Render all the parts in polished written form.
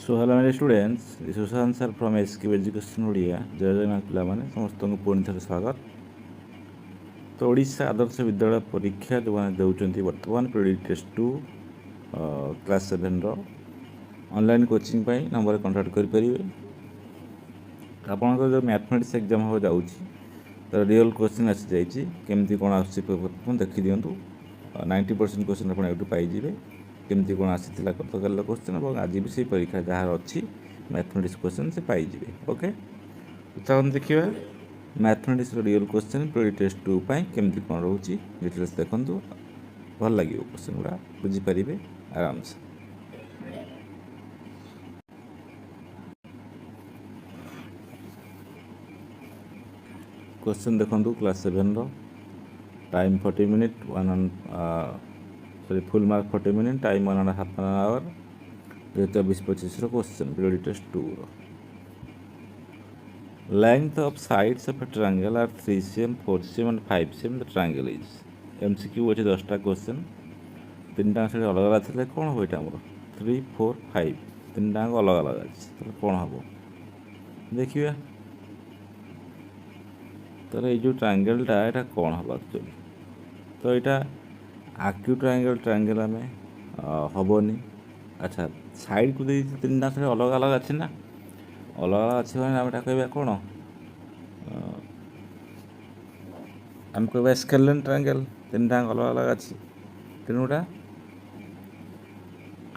सो hello मेरे students, this is answer from SK education Odia. जय जगन्नाथ पिलाମାନେ ସମସ୍ତଙ୍କୁ ପୁଣି ଥରେ ସ୍ୱାଗତ। ତ ଓଡ଼ିଶା ଆଦର୍ଶ ବିଦ୍ୟାଳୟ ପରୀକ୍ଷା ଯେଉଁମାନେ ଦେଉଛନ୍ତି ବର୍ତ୍ତମାନ ପ୍ରିଡିଟ୍ ଟେଷ୍ଟ 2 କ୍ଲାସ୍ 7ର ଅନଲାଇନ୍ କୋଚିଂ ପାଇଁ ନମ୍ବରରେ କଣ୍ଟାକ୍ଟ କରିପାରିବେ। ଆପଣଙ୍କର ଯେଉଁ ମ୍ୟାଥମେଟିକ୍ସ ଏକ୍ଜାମ୍ ହେବାକୁ ଯାଉଛି ତାର ରିଅଲ୍ କୋଶ୍ଚିନ୍ ଆସିଯାଇଛି। କେମିତି କ'ଣ ଆସୁଛି ପ୍ରଥମ ଦେଖିଦିଅନ୍ତୁ। 90% କୋଶ୍ଚିନ୍ ଆପଣ ଏଇଠୁ ପାଇଯିବେ। କେମିତି କ'ଣ ଆସିଥିଲା ଗତକାଲିର କୋଶ୍ଚିନ୍ ଏବଂ ଆଜି ବି ସେଇ ପରୀକ୍ଷା ଯାହାର ଅଛି ମ୍ୟାଥମେଟିକ୍ସ କୋଶ୍ଚିନ୍ ସେ ପାଇଯିବେ। ଓକେ, ଚାଲନ୍ତୁ ଦେଖିବା ମ୍ୟାଥମେଟିକ୍ସର ରିଅଲ୍ କୋଶ୍ଚିନ୍ ପ୍ରିଡିଟ୍ ଟେଷ୍ଟ 2 ପାଇଁ କେମିତି କ'ଣ ରହୁଛି। ଡିଟେଲ୍ସ ଦେଖନ୍ତୁ, ଭଲ ଲାଗିବ କୋଶ୍ଚିନ୍ ଗୁଡ଼ା, ବୁଝିପାରିବେ ଆରାମସେ। क्वेश्चन देखो class 7 time 40 minute sorry full mark 40 minute time 1.5 hour 2024-25 question priority test 2 length of sides of a triangle are 3 cm 4 cm and 5 cm the triangle is MCQ अच्छे 10टा क्वेश्चन 3टा साइड अलग अलग थे कौन हम ये 3 4 5 3टा अलग अलग अच्छे कौन हम देखिए। तो ये जो ट्रायंगलटा यहाँ कौन हम एक्चुअली तो यहाँ आक्यूट ट्रायंगल आम हेनी। अच्छा साइड को दे 3टा साइड अलग अलग अच्छे ना अलग अलग अच्छे मैंने आम कह कौन आम कह स्केलेन ट्रायंगल 3टा अलग अलग अच्छे तेणुटा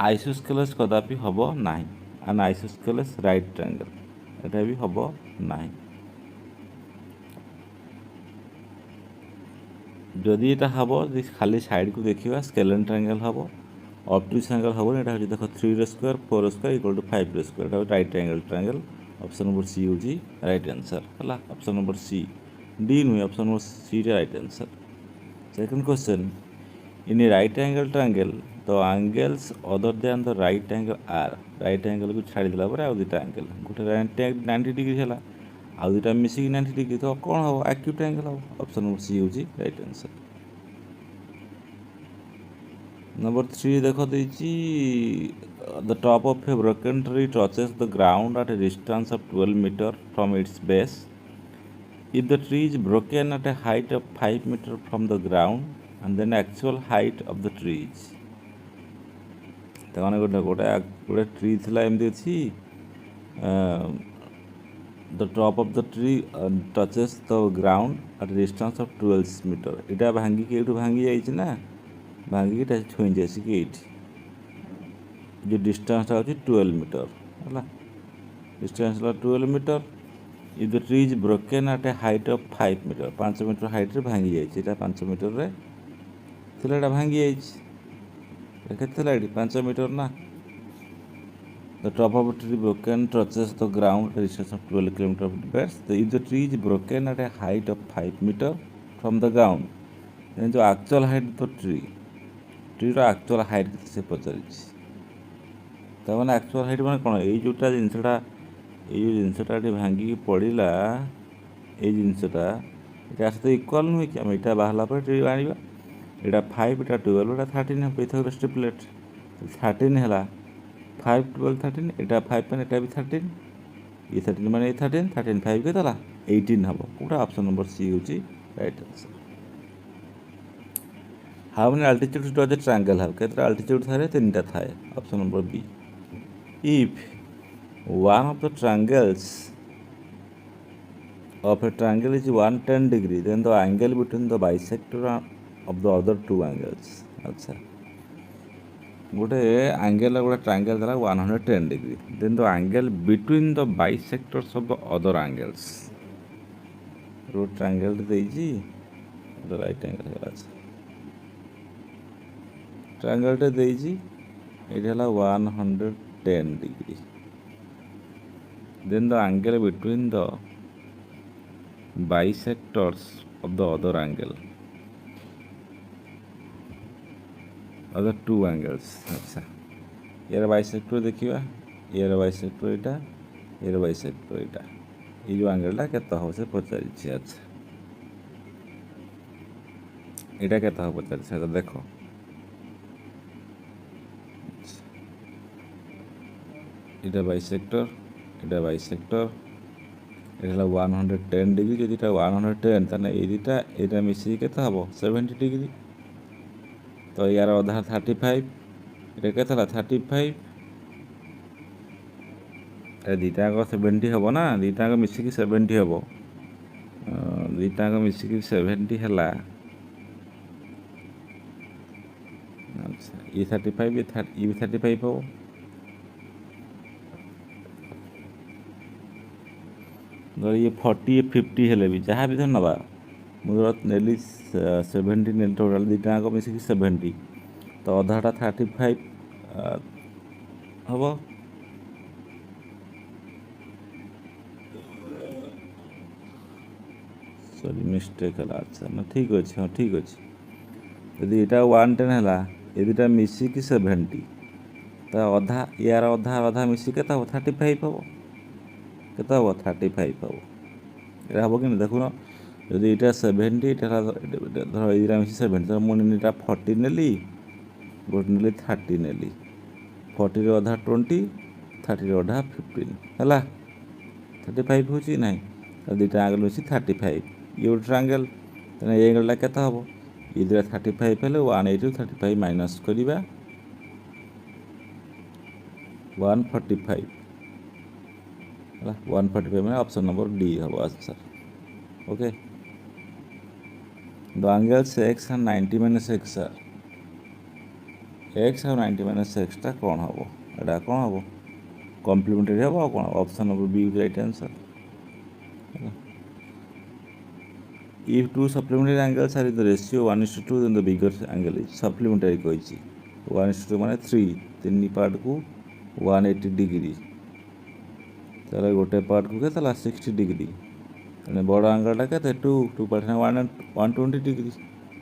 आइसोस्केलेस कदापि हम ना एंड आइसोस्केलेस राइट ट्रायंगल यहाँ भी हम ना। जदि ये हम खाली साइड को देखा स्केलेन ट्रायंगल हम ऑब्टूज ट्रायंगल हम यहाँ हूँ देख 3 square 4 square equal to 5 square right triangle option number C हूँ राइट आंसर है। ऑप्शन नंबर सी डी नुहे option number C right answer. Second question in a right angle triangle the angles other than the right angle are right angle को छाड़देला आउ दुटा angle गोटे 90 degree है आउ दुटा मिसिक 90 डिग्री तो कौन हम एक्यूट एंगल हम ऑप्शन नंबर सी हूँ राइट आंसर। नंबर 3 देखो the top of a broken tree touches the ground at a distance of 12 meter from its base if the tree is broken at a height of 5 metre from the ground and then actual height of the tree is तो गोटे गोटे गोटे tree थिला एमती अच्छी the top of the tree touches the ground at distance of 12 meter यहाँ भांगिक ये भांगी जाइए ना भांगिक छुई जाए ये जो डिस्टेंसटा होची 12 मीटर है distance 12 meter if the tree is broken at a height of 5 meter 5 meter height रे भांगी जाइए 5 मीटर रे थिला भांगी जाइए के 5 मीटर ना the top of tree broken touches the ground distance of 12 kilometre base if the tree is broken at a height of 5 metre from the ground जो एक्चुअल हाइट द ट्रीर एक्चुअल हाइट से पचारि मैंने actual height मैंने कौन Yotta जिनसा ये जिनसा भांगिक पड़ा ये जिनसा यहाँ सहित इक्वाल नुहे कि आम यहाँ बाहर पर ट्री आने यहाँ 5 यहाँ 12 यहाँ 13 हम ये स्टिपुलेट 13 है 5 12 13 यहाँ 5 पे यहाँ भी 13 ये 13 मैंने 13 13 5 के 18 हम पूरा ऑप्शन नंबर सी हूँ right answer. How many altitudes does a triangle have केते अल्टीट्यूड थाए 3टा थाए option number B. If one of the triangles of a triangle is 110 degree then the angle between the bisector of the other 2 angles. अच्छा गोटे angle गोटे triangle देला 110 degree then the angle between the bisectors of the other angles रोड triangle देइजी the right angle है। अच्छा ट्रायंगलटे देइजी ये 110 degree then the angle between the bisectors of the other angle other 2 angles. अच्छा यार बाइसेक्टर देखिए यार बाइसेक्टर यहाँ यार बाइसेक्टर यहाँ ये जो एंगलटा केते हम से पचारि। अच्छा यहाँ केते हम पचारि देख এটা বাইসেক্টর, এটা বাইসেক্টর, এটা হলো 110 ডিগ্রি। যদি এটা 110 তাহলে এই দুইটা এটা মিশিয়ে কেতে হব 70 ডিগ্রি। তো ইয়ার অধা 35, এটা কেতে হলো 35, এটা দুইটা আগ 70 হব না, দুইটা আগ মিশিকি 70 হব, দুইটা আগ মিশিকি 70 ହେଲା। আচ্ছা ই 35 ই 35 হব। ଧର ଇଏ 40 ଇଏ 50 ହେଲେ ବି ଯାହା ବି ଧର ନେବା, ମୁଁ ଧର ନେଲି 70 ନେଲି, ଟୋଟାଲ୍ ଦୁଇଟା ଯାକ ମିଶିକି 70, ତ ଅଧାଟା 35 ହେବ। ସରି ମିଷ୍ଟେକ୍ ହେଲା। ଆଚ୍ଛା ନା ଠିକ୍ ଅଛି, ହଁ ଠିକ୍ ଅଛି। ଯଦି ଏଇଟା 110 ହେଲା, ଏ ଦୁଇଟା ମିଶିକି 70, ତ ଅଧା ୟାର ଅଧା ଅଧା ମିଶିକି କେତେ ହେବ 35 ହେବ। କେତେ ହେବ 35 ହେବ। এটা হব কিন্তু দেখুন, যদি এটা 70, এটা ধর এইটা মিশি 70, ধর ମୁଁ এটা 40 ନେଲି, ଗୋଟେ ନେଲି 30 ନେଲି, 40ର ଅଧା 20, 30ର ଅଧା 15 ହେଲା, 35 ହେଉଛି ନାହିଁ। ତ ଦୁଇଟା ଆଙ୍ଗେଲ୍ ମିଶି 35, ଇଏ ଗୋଟେ ଟ୍ରାଙ୍ଗେଲ୍, ତେଣୁ ଏ ଆଙ୍ଗେଲ୍ଟା କେତେ ହେବ, ଇଏ ଦୁଇଟା 35 ହେଲେ 180ରୁ 35 ମାଇନସ୍ କରିବା 145 ହେଲା। 145 ମାନେ ଅପସନ୍ ନମ୍ବର ଡି ହେବ answer. Okay, the angles x and 90 minus x are, x ଆଉ 90 ମାଇନସ୍ ଏକ୍ସଟା କ'ଣ ହେବ, ଏଇଟା କ'ଣ ହେବ କମ୍ପ୍ଲିମେଣ୍ଟାରୀ ହେବ। ଆଉ କ'ଣ, option number B is right answer ହେଲା। If two supplementary angles are in the ratio 1:2, then the bigger angle is supplementary କହିଛି। 1:2 ମାନେ 3, ତିନି ପାର୍ଟକୁ 180 ডিগ্রি, ତାହେଲେ ଗୋଟେ ପାର୍ଟକୁ କେତେ ହେଲା 60 ডিগ্রি, ତେଣୁ ବଡ଼ ଆଙ୍ଗେଲ୍ଟା କେତେ 2 ପାର୍ଟ 120 ডিগ্রি,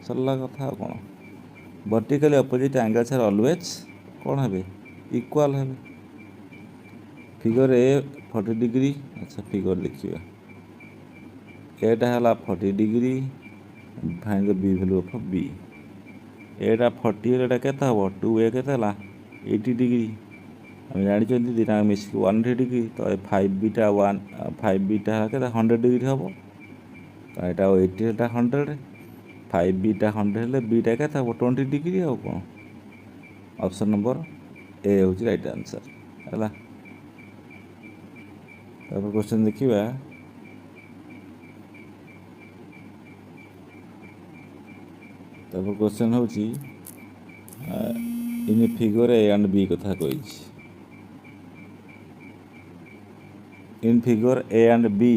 ସରିଲା କଥା। ଆଉ କ'ଣ, vertically opposite angles are always କ'ଣ ହେବେ, ଇକ୍ୱାଲ୍ ହେବେ। ଫିଗର ଏ 40 ডিগ্রি। ଆଚ୍ଛା ଫିଗର ଦେଖିବା, এটা ହେଲା 40 degree, find the B value of B. এটা 40 ହେଲେ ଏଇଟା କେତେ ହେବ 2a କେତେ ହେଲା 80 ডিগ্রি। ଆମେ ଜାଣିଛନ୍ତି ଦୁଇଟା ମିଶିକି 180 ডিগ্রি, ତ ଏ 5bଟା 5bଟା ହେଲା କେତେ 100 ডিগ্রি ହେବ, ତ ଏଇଟା 80 ଏଇଟା 100, 5bଟା 100 ହେଲେ bଟା କେତେ ହେବ 20 ডিগ্রি। ଆଉ କ'ଣ, ଅପସନ୍ ନମ୍ବର ଏ ହେଉଛି ରାଇଟ୍ ଆନ୍ସର୍ ହେଲା। ତାପରେ କ୍ୱେଶ୍ଚନ୍ ଦେଖିବା, ତାପରେ କ୍ୱେଶ୍ଚନ୍ ହେଉଛି in figure A and B କଥା କହିଛି। In figure A and B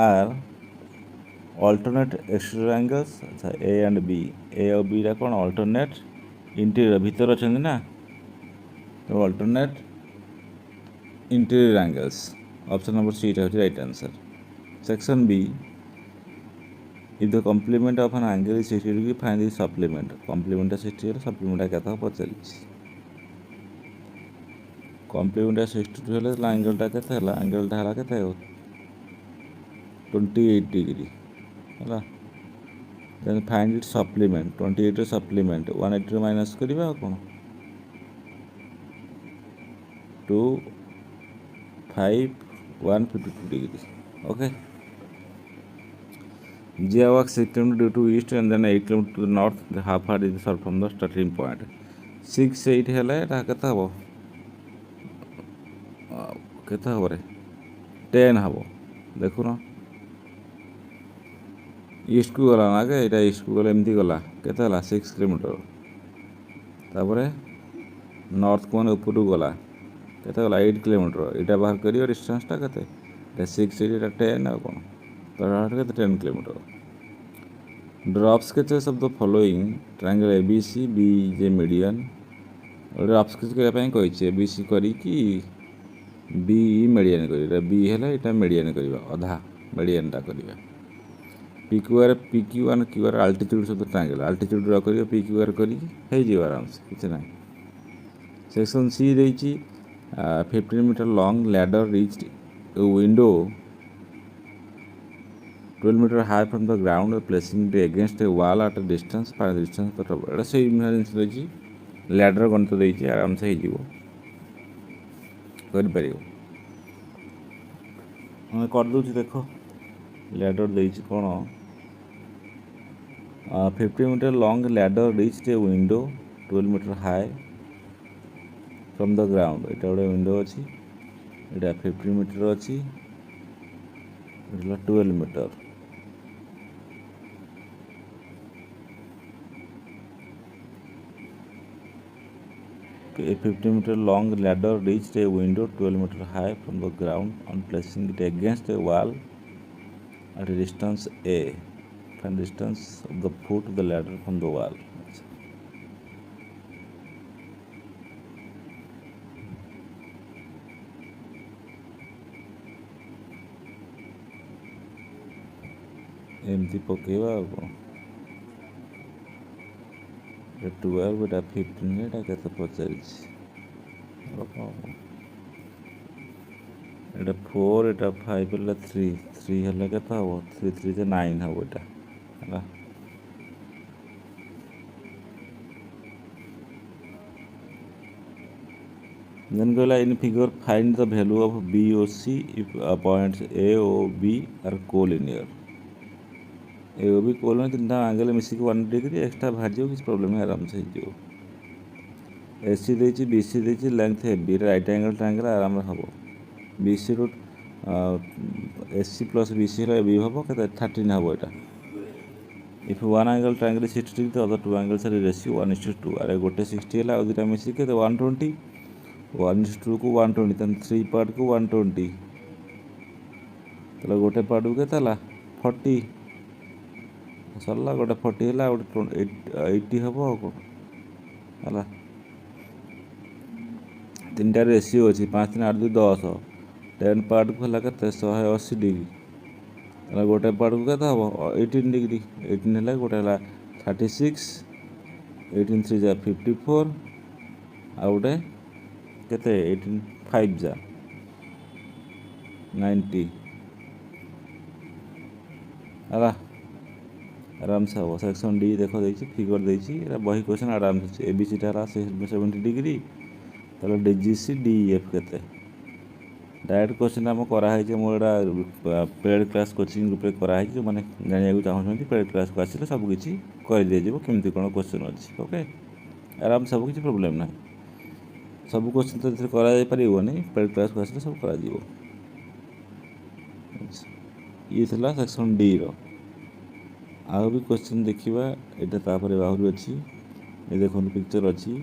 are alternate exterior angles। अच्छा A and B, A और B रा कौन alternate interior भीतर अछन ना, तो alternate interior angles, option number C टा होची right answer. Section B, if the complement of an angle is 60 degree, find the supplement। complement 60 है, supplement केता पचलिछि, कम्प्लीमेंट 62 हेले एंगलटा केते हला, एंगलटा हला केते 28 डिग्री हला। देन फाइंड इट सप्लीमेंट, 28 रो सप्लीमेंट 180 रो माइनस करिबा कोन 2 5 152 degree. Okay, Jia walks 6 km due to east and then 8 km to the north, the half hour is short from the starting point। 6 8 हेले एटा केते हबो, କେତେ ହେବ ରେ 10 ହେବ। ଦେଖୁନ ଇଷ୍ଟକୁ ଗଲା ନା କେ, ଏଇଟା ଇଷ୍ଟକୁ ଗଲେ ଏମିତି ଗଲା, କେତେ ହେଲା 6 କିଲୋମିଟର। ତାପରେ ନର୍ଥକୁ ମାନେ ଉପରକୁ ଗଲା, କେତେ ଗଲା 8 କିଲୋମିଟର। ଏଇଟା ବାହାର କରିବ ଡିଷ୍ଟାନ୍ସଟା କେତେ, ଏଇଟା 6 ଏଇଟା 10, ଆଉ କ'ଣ ତ କେତେ 10 kilometre. Drop sketches of the following triangle A B C, B is a median. Drop sketch କରିବା ପାଇଁ କହିଛି, ଏ ବି ସି କରିକି बी मेडियन करिबा, बी हेला एटा मेडियन करिबा, अधा मेडियनटा करिबा। P Q R Q R altitude of the triangle, altitude draw करियो पी क्यू आर करी हे जी आराम से किछ नाही। सेक्शन सी देछि 15 metre long ladder reached a window 12 metre high from the ground, placing it against a wall at a distance 5 distance the top. एटा से इमेज देछि, लैडर गणित देछि, आराम से हे जीवो। କରିପାରିବ। ଆମେ କରିଦେଉଛି ଦେଖ ଲ୍ୟାଡର ଦେଇଛି କ'ଣ 50 meter long ladder reached a window 12 meter high from the ground। এটা ଗୋଟେ ୱିଣ୍ଡୋ ଅଛି, ଏଇଟା 50 ମିଟର ଅଛି, ଏଇଟା ହେଲା 12 metre. A 50 meter long ladder reached a window 12 meter high from the ground on placing it against a wall at a distance A। Find distance of the foot of the ladder from the wall। ଏମିତି ପକେଇବା ଆଉ କ'ଣ, ଏଇଟା 12 ଏଇଟା 15 ଏଇଟା କେତେ ପଚାରିଛି, ଏଇଟା 4 ଏଇଟା 5 ହେଲେ 3 ହେଲେ କେତେ ହେବ, 3 3 ଯେ 9 ହେବ ଏଇଟା ହେଲା। Then କହିଲା in figure find the value of BOC if points A O B are collinear। A O B collinear तीनटा आंगल मिसिक 1 डिग्री एक्सट्रा बाहर जाओ, किसी प्रोब्लेम नहीं, आराम से हो। ए सी देची बी सी देची लेंथ है बी राइट एंगल ट्रायंगल आराम हम बी सी रू S C plus B C B हम के 13 हम यहाँ। If one angle triangle 60 degree तो other two angles are ratio 1:2। अरे गोटे 60 है दुटा मिसिक 120, 1:2 को 120 तेन 3 पार्ट को 120 तो गोटे पार्ट को के 40 सरला, गोटे 40 है गोटे 80 हम है। तीन टार रेशियो अच्छी 5 3 8 2 10 10 पार्ट को है के 180 डिग्री गोटे पार्ट को के हम 18 डिग्री 18 है गोटे है 36 18 3 जा 54 आ गोटे के 18 5 जा 90 है। आराम से हम सेक्शन डी देख देखिए फिगर देखिए बही क्वेश्चन आराम से ए बी सी टा 70 डिग्री ताहले D G C D F के डायरेक्ट क्वेश्चन आम कराई मोर पेड क्लास कोचिंग ग्रुप कराई जो मैंने जाना चाहूँ पेड क्लास को आसिले सबकि कर दिज्व केमती कौन क्वेश्चन अच्छी ओके आराम सब किसी प्रोब्लेम ना सब क्वेश्चन तो कराई पेड क्लास को आसिले सब कर ये थिला सेक्शन डी रो आउ भी क्वेश्चन देखा यहाँ तापर आहरी अच्छी ये देखो पिक्चर अच्छी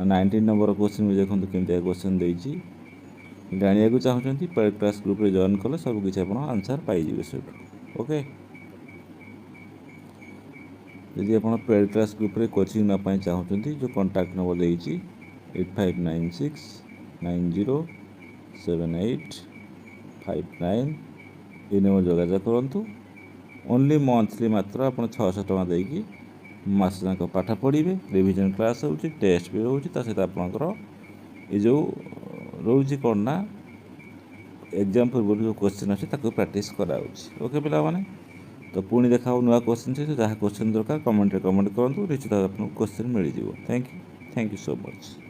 19 नंबर क्वेश्चन भी देखो केमती क्वेश्चन देती जाना चाहते पेड क्लास ग्रुप रे जॉइन कले सब किसी आप आंसर पाइबे से ओके। यदि आप पेड क्लास ग्रुप रे कोचिंग नापाई चाहते जो कॉन्टैक्ट नंबर देती 8596907859 ये नंबर जोगाजोग करूँ। ओनली मंथली मात्र आप 600 टका देकी मास जाक पाठ पढ़े, रिविजन क्लास हो टेस्ट भी रोचे सहित आपंकर ये जो रोचे कौन ना एग्जाम पूर्व जो क्वेश्चन अच्छे प्रैक्टिस कराऊँ ओके पिला माने। तो पुणी देखा नुआ क्वेश्चन से जहाँ क्वेश्चन दरकार कमेंट करूँ निश्चित आपको क्वेश्चन मिल जाए। Thank you so much.